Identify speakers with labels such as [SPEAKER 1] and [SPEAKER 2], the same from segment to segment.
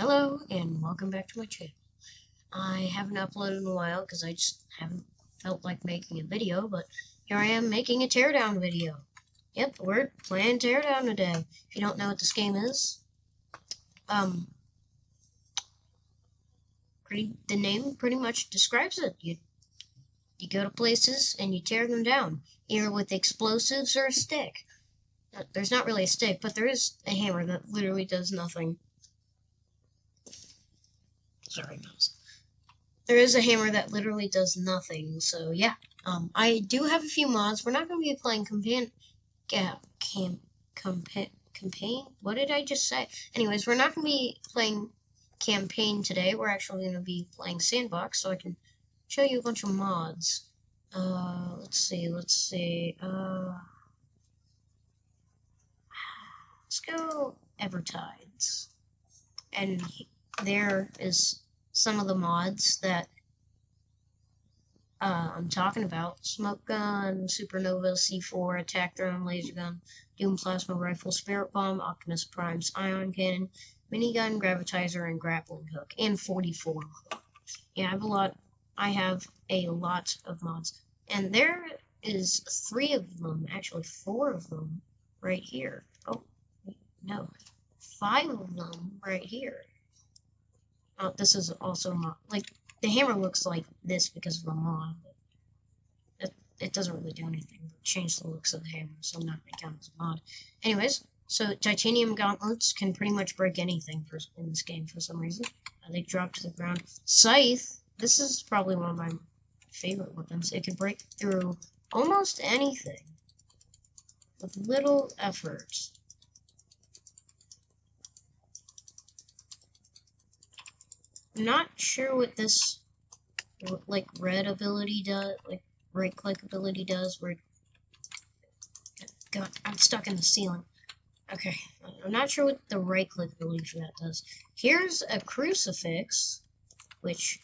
[SPEAKER 1] Hello and welcome back to my channel. I haven't uploaded in a while because I just haven't felt like making a video, but here I am making a teardown video. Yep, we're playing teardown today. If you don't know what this game is, the name pretty much describes it. You go to places and you tear them down, either with explosives or a stick. There's not really a stick, but there is a hammer that literally does nothing. Sorry, mouse. There is a hammer that literally does nothing, so yeah. I do have a few mods. We're not going to be playing campaign. What did I just say? Anyways, we're not going to be playing campaign today. We're actually going to be playing sandbox, so I can show you a bunch of mods. Let's see. Let's go Evertides. And there is some of the mods that I'm talking about: smoke gun, supernova, C4, attack drone, laser gun, doom plasma rifle, spirit bomb, Optimus Prime's ion cannon, minigun, gravitizer, and grappling hook, and 44. Yeah, I have a lot of mods, and there is 3 of them, actually 4 of them, right here. Oh, no, 5 of them right here. Oh, this is also mod. Like, the hammer looks like this because of the mod. It doesn't really do anything but change the looks of the hammer, so I'm not going to count as a mod. Anyways, so titanium gauntlets can pretty much break anything in this game for some reason. They drop to the ground. Scythe, this is probably one of my favorite weapons. It can break through almost anything with little effort. I'm not sure what this, like, red ability does, like, right-click ability does, where, God, I'm stuck in the ceiling. Okay, I'm not sure what the right-click ability for that does. Here's a crucifix, which,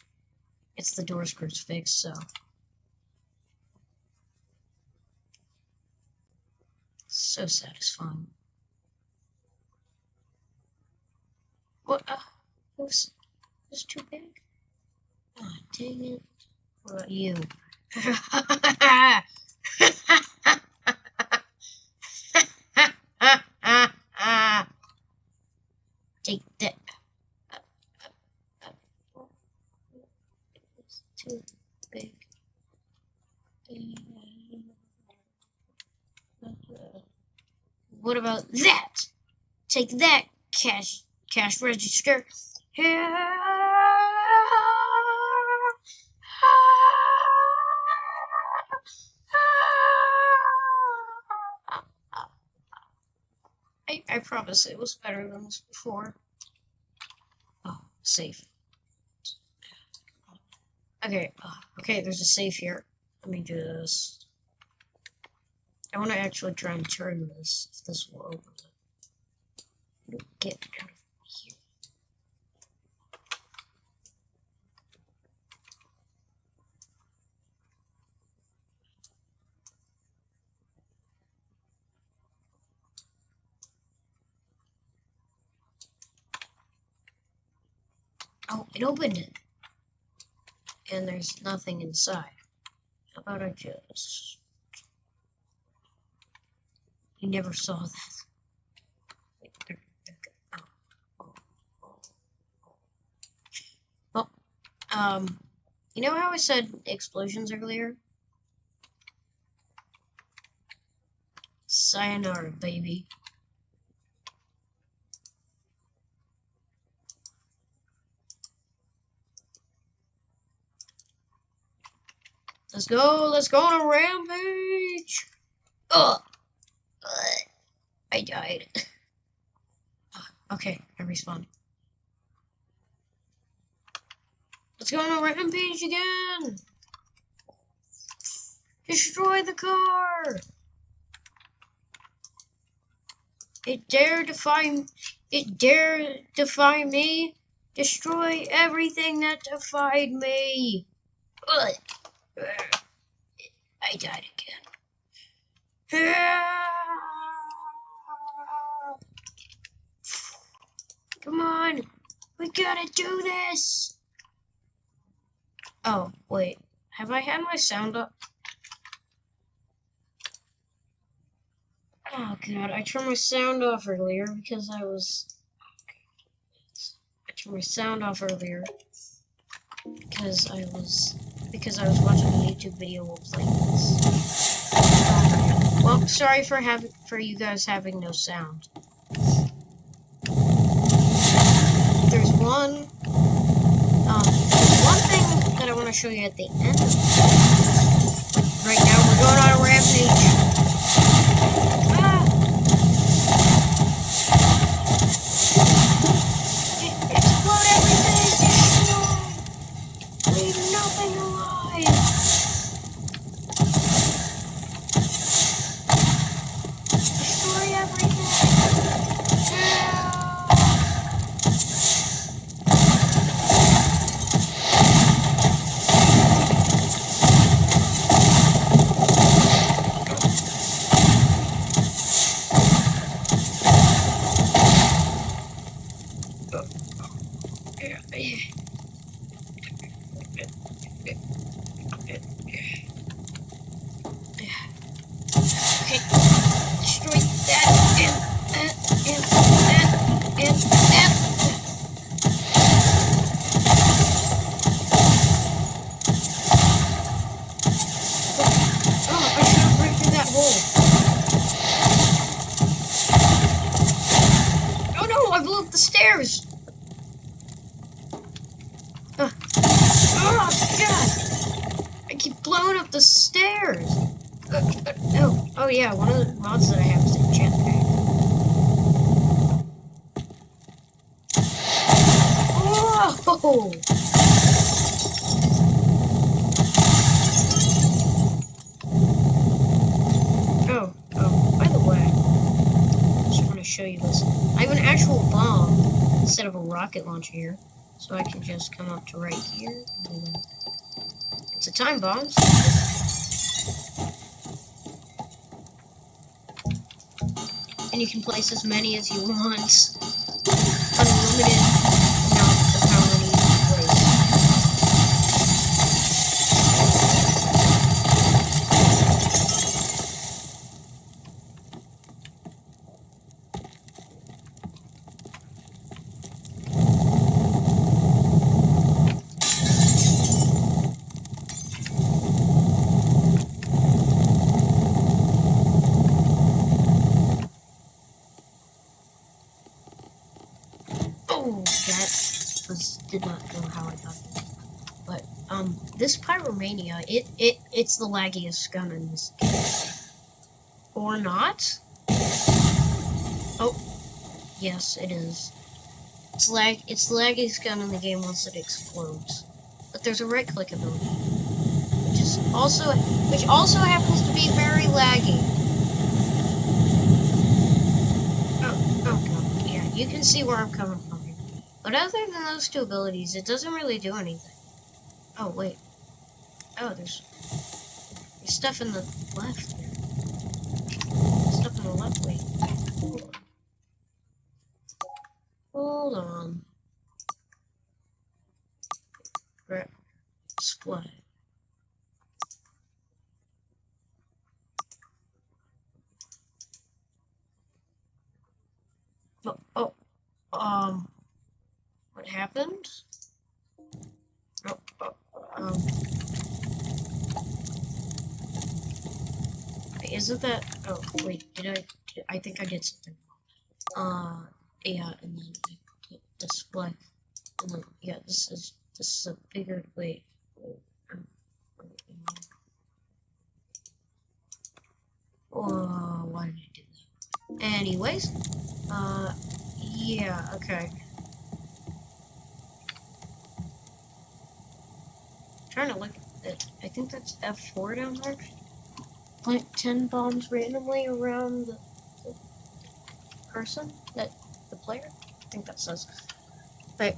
[SPEAKER 1] it's the door's crucifix, so. So satisfying. What, it was too big? Oh, dang it. What about you? Take that. It's too big. What about that? Take that, cash register. I promise it was better than this before. Oh, safe. Okay, okay, there's a safe here. Let me just... I want to actually try and turn this, if this will open it. Get out of here. Oh, it opened it. And there's nothing inside. How about I just... You never saw that. Well, you know how I said explosions earlier? Sayonara, baby. Let's go on a rampage! Ugh! I died. Okay, I respawned. Let's go on a rampage again! Destroy the car! It dare defy me! Destroy everything that defied me! Ugh. I died again. Come on! We gotta do this! Oh, wait. Have I had my sound up? Oh god, I turned my sound off earlier because I turned my sound off earlier because I was watching a YouTube video while playing this. Well, sorry for you guys having no sound. There's one thing that I want to show you at the end of this. Right now we're going on a rampage. Explode everything! Leave nothing alive! Destroy everything! Okay, destroy that and that. Oh, I should have break through that hole. Oh no, I blew up the stairs. Oh god, I keep blowing up the stairs. Oh yeah, one of the mods that I have is a jetpack. Whoa! Oh, by the way, I just want to show you this. I have an actual bomb instead of a rocket launcher here, so I can just come up to right here. It's a time bomb. And you can place as many as you want. Unlimited amount of how many you can place. Oh, that did not go how I thought it would. But this Pyromania, it's the laggiest gun in this game. Or not? Oh, yes, it is. It's the laggiest gun in the game once it explodes. But there's a right-click ability, which also happens to be very laggy. Oh god, yeah, you can see where I'm coming from here. But other than those two abilities, it doesn't really do anything. Oh wait. Oh, there's stuff in the left there. Stuff in the left. Wait. Hold on. Right. Split. What happened? Isn't that? Oh, wait. I think I did something wrong. Yeah, and then display. And then, yeah, this is a bigger. Wait. Oh, why did I do that? Anyways, yeah, okay. Trying to look at it. I think that's F4 down there. Plant 10 bombs randomly around the person, the player. I think that says. Wait,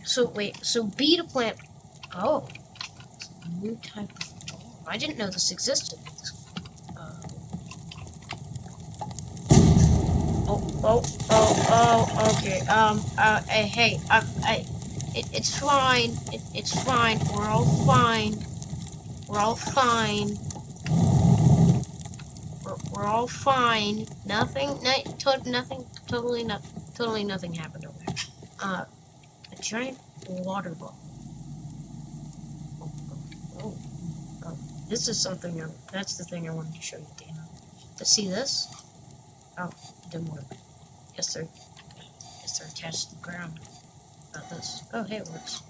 [SPEAKER 1] so B to plant. Oh, it's a new type of bomb. I didn't know this existed. Okay. Hey, It's fine. It's fine. We're all fine. We're all fine. We're all fine. Nothing, totally nothing happened over there. A giant water ball. Oh, oh, this is something. That's the thing I wanted to show you, Dana. To see this? Oh, it didn't work. Guess they're attached to the ground. About this. Oh, hey, it works.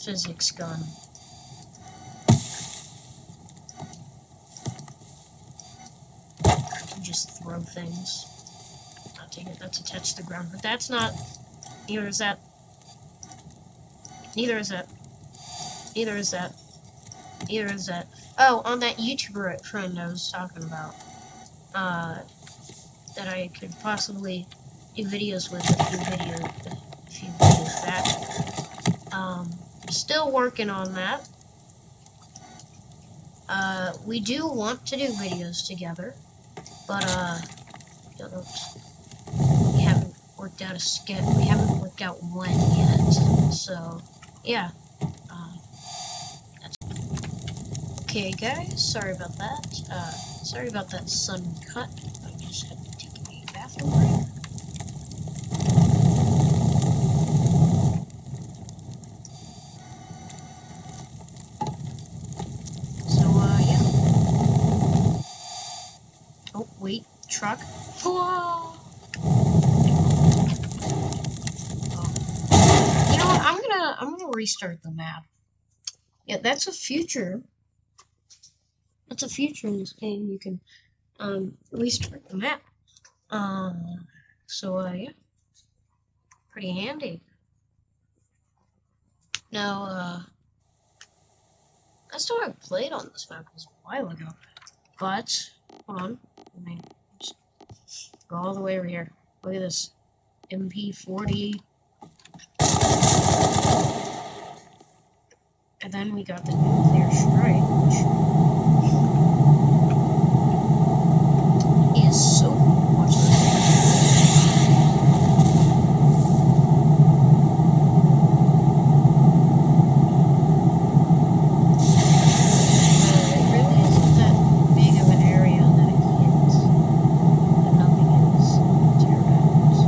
[SPEAKER 1] Physics gun. You just throw things. I'll take it. That's attached to the ground, but that's not. Neither is that. Neither is that. Neither is that. Neither is that. Oh, on that YouTuber friend I was talking about, that I could possibly do videos with a few videos back. Still working on that. We do want to do videos together, but we haven't worked out a schedule. We haven't worked out when yet. So, yeah. Okay, guys, sorry about that. Sorry about that sudden cut. I just had to take a bathroom break. So, yeah. Oh, wait, truck. Whoa! Oh. You know what? I'm gonna restart the map. Yeah, that's a feature. That's a feature in this game. You can restart the map. So yeah, pretty handy. Now last time I played on this map was a while ago, but hold on, let me just go all the way over here. Look at this MP40, and then we got the nuclear strike, which is so much it really isn't that big of an area that it hits, but nothing is teardowns.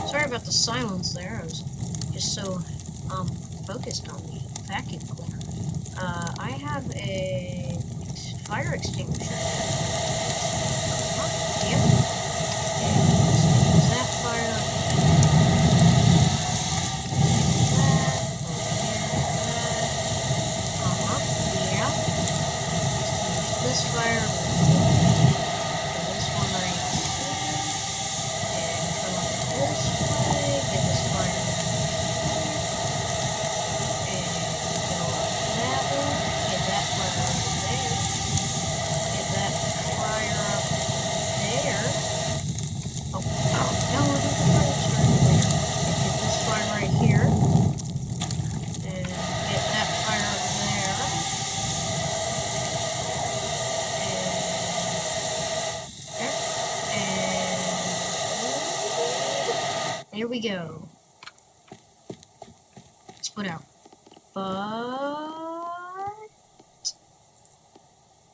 [SPEAKER 1] Sorry about the silence there. I was just so focused on the vacuum cleaner. I have a fire extinguisher. Damn it. Okay, use that fire. Yeah. This fire. fire this one right here, and come up this way, get this fire and go up that one, get that fire up there, get that fire up there. Oh, no, I think the fire started there. And get this fire right here, and get that fire up there, and there we go. Let's put out. But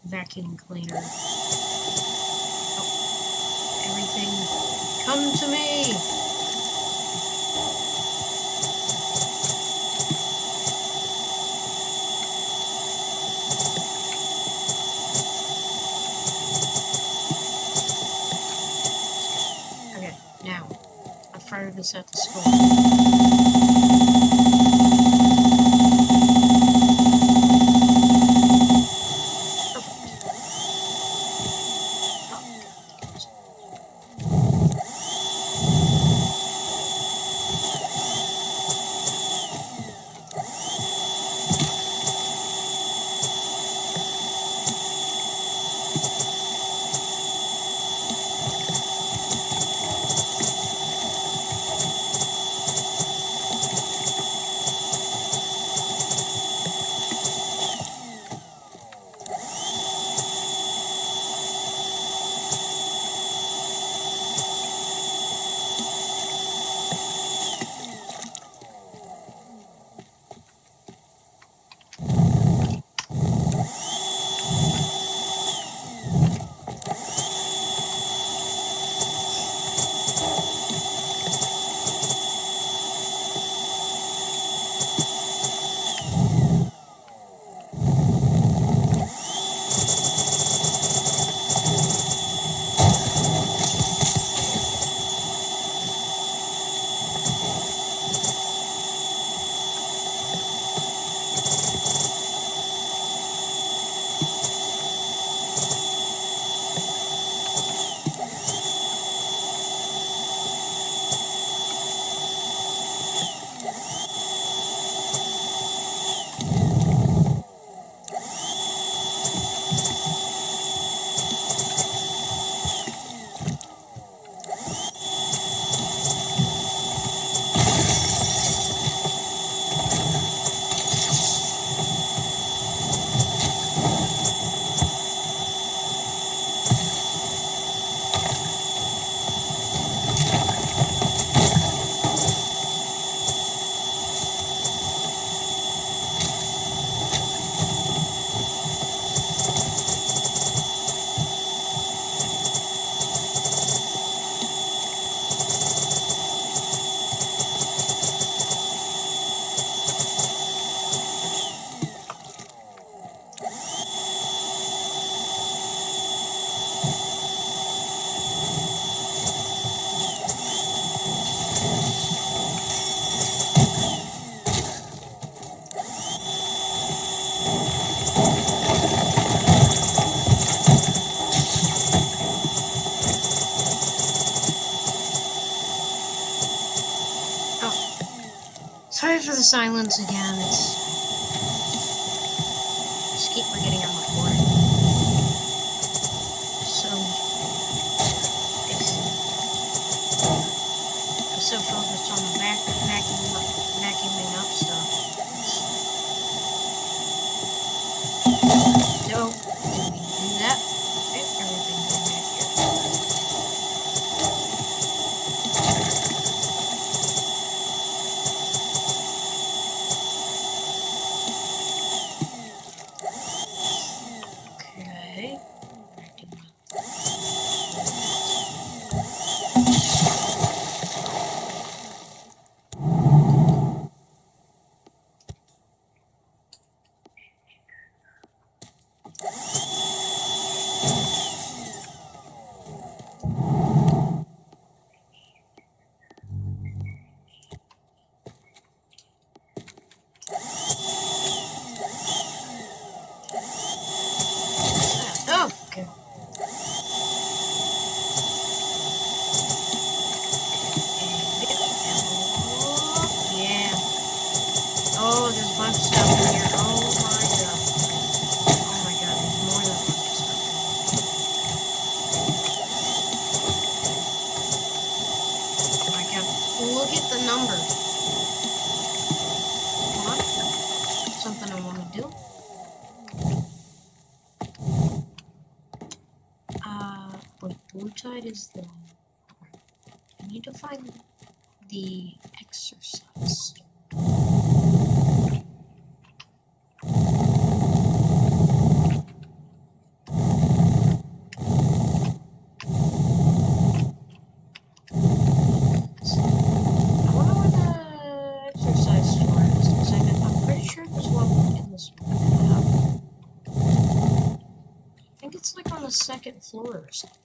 [SPEAKER 1] vacuum cleaner. Oh, everything come to me. Okay, now I fire this at the school. Sorry for the silence again. Just keep forgetting I'm recording. I'm so focused on the vacuuming up stuff. So, did we do that? Everything's in back here. Okay. Oh! I can look at the number. Come on. Something I want to do. Wait, blue tide is the... I need to find the exercise. It's like on the second floor or something.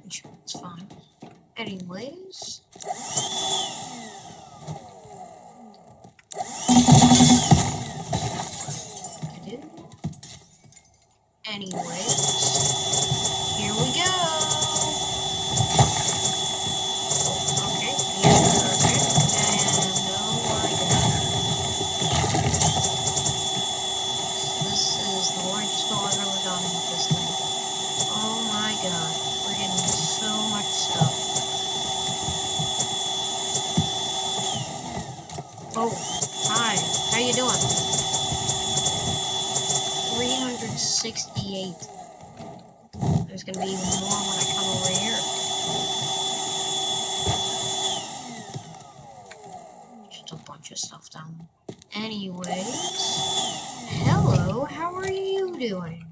[SPEAKER 1] Sure, it's fine. Anyways. Anyways, here we go. Oh, okay, yeah, okay, and oh my god. This is the largest hole I've ever gotten with this thing. Oh my god, we're getting so much stuff. Oh, hi, how you doing? 368. There's gonna be even more when I come over here. Just a bunch of stuff down there. Anyways, hello, how are you doing?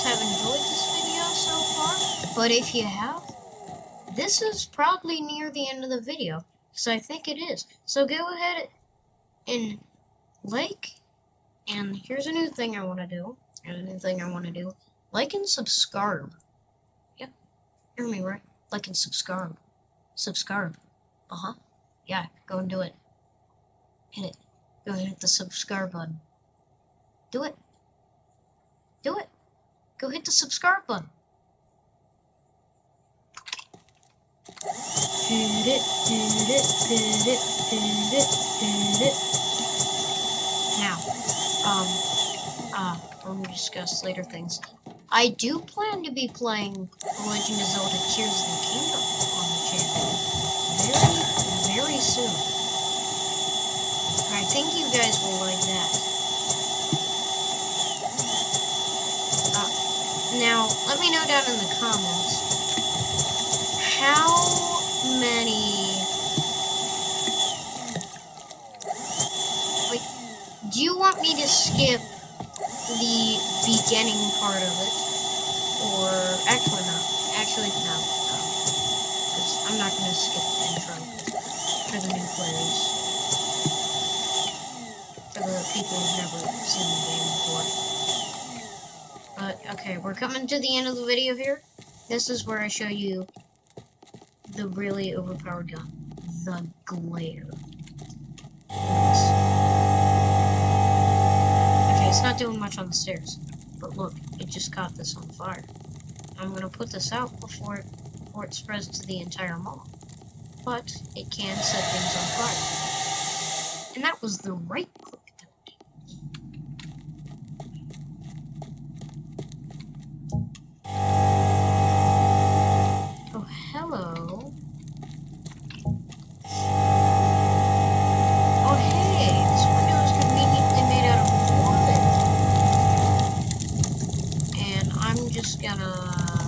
[SPEAKER 1] Have enjoyed this video so far, but if you have, this is probably near the end of the video, so I think it is. So go ahead and like, and here's a new thing I want to do. Like and subscribe. Yep, hear me right. Like and subscribe. Yeah, go and do it. Hit it. Go and hit the subscribe button. Do it. Go hit the subscribe button. Now, we'll discuss later things. I do plan to be playing The Legend of Zelda Tears of the Kingdom on the channel very soon. I think you guys will like that. Now, let me know down in the comments how many, like, do you want me to skip the beginning part of it, or, actually no, because I'm not going to skip the intro for the new players, for the people who've never seen the game before. But, okay, we're coming to the end of the video here. This is where I show you the really overpowered gun. The glare. Okay, it's not doing much on the stairs. But look, it just caught this on fire. I'm going to put this out before it spreads to the entire mall. But it can set things on fire. And that was the right click. just gonna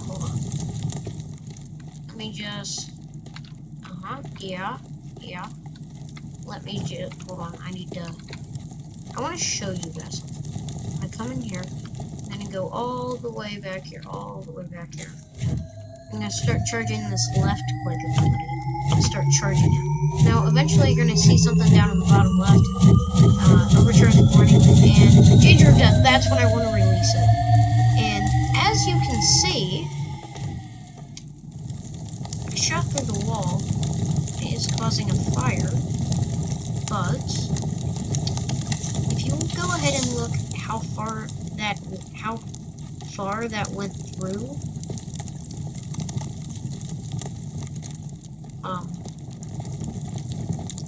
[SPEAKER 1] hold on. Let me just yeah. Let me just hold on. I want to show you guys something. I come in here, and then go all the way back here, I'm gonna start charging this left click ability. Start charging it. Now, eventually, you're gonna see something down in the bottom left. Overcharge warning and danger of death. That's when I want to release it. And as you can see, a shot through the wall is causing a fire. But if you go ahead and look how far that went through,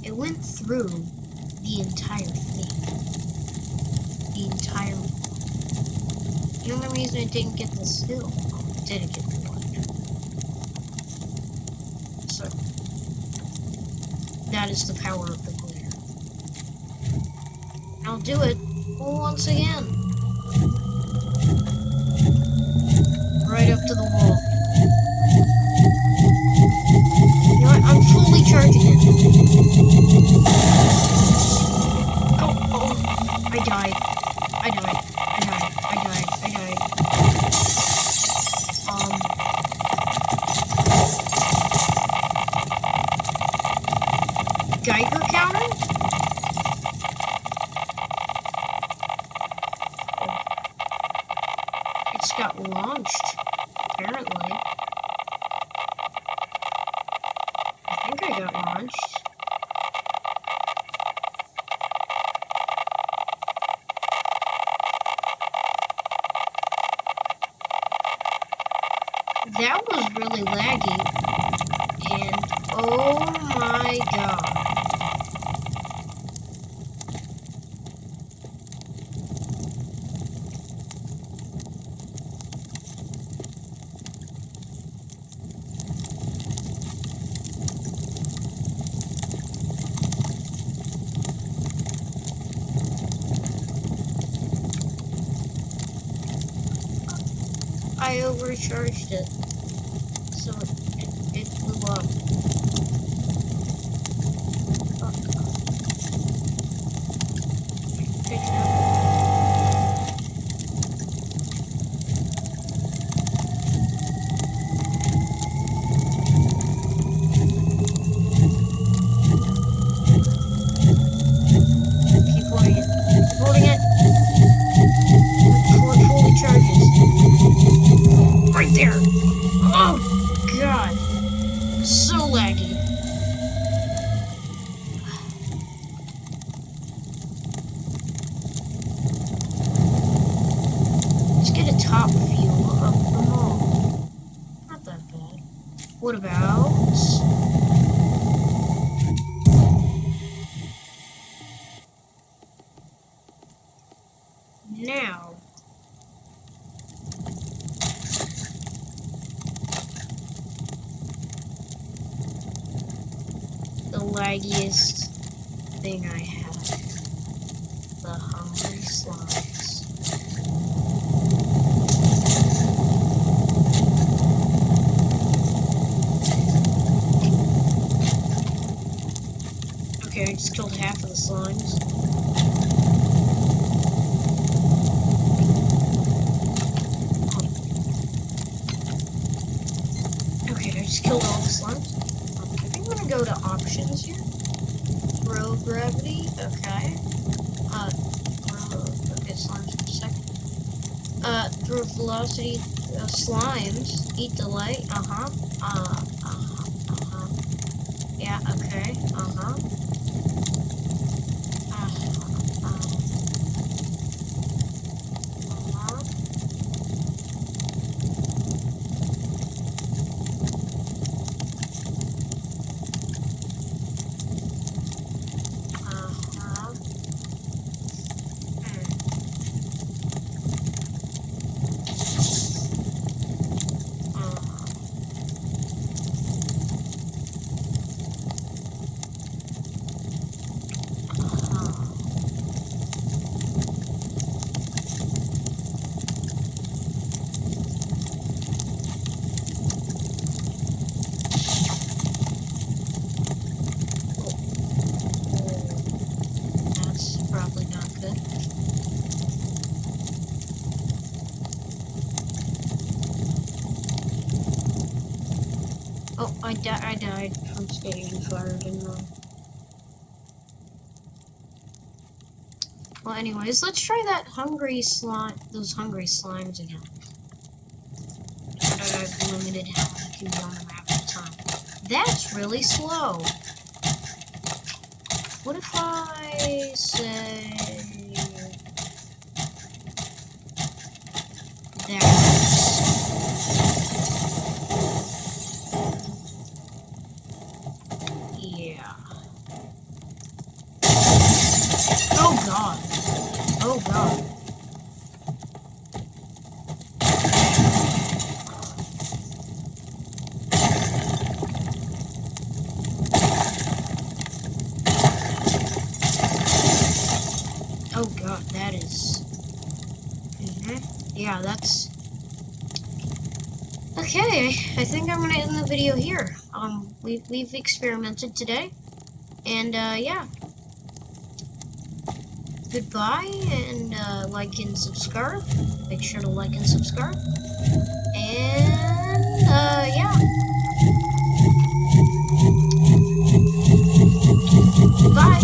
[SPEAKER 1] it went through the entire thing. The entire wall. The only reason it didn't get the still, it didn't get the light. So that is the power of the glare. I'll do it once again. Right up to the wall. You know what? I'm fully charging it. Oh, I died. Geiger counter? It's got launched, apparently. I think I got launched. That was really laggy. And oh my god. I overcharged it, so it blew up. Oh, God. Pick it up. Keep holding it. Keep holding it. Before it fully charges. Right there! Oh, God. So laggy. Let's get a top view of the mall. Not that bad. What about... now... the laggiest thing I have. The hungry slimes. Okay, I just killed half of the slimes. Okay, I just killed all the slimes. I'm gonna go to options here. Throw gravity, okay. Okay, slimes for a second. Throw velocity, slimes, eat the light, yeah, okay, Oh, I died from staging fire, didn't I? Well, anyways, let's try that those hungry slimes again. But I have limited how many can be on the map at a time. That's really slow. What if I say that? Yeah. Oh god. Oh god. Oh god, that is... Yeah, that's... Okay, I think I'm gonna end the video here. We've experimented today. And, yeah. Goodbye, and, like and subscribe. Make sure to like and subscribe. And, yeah. Bye.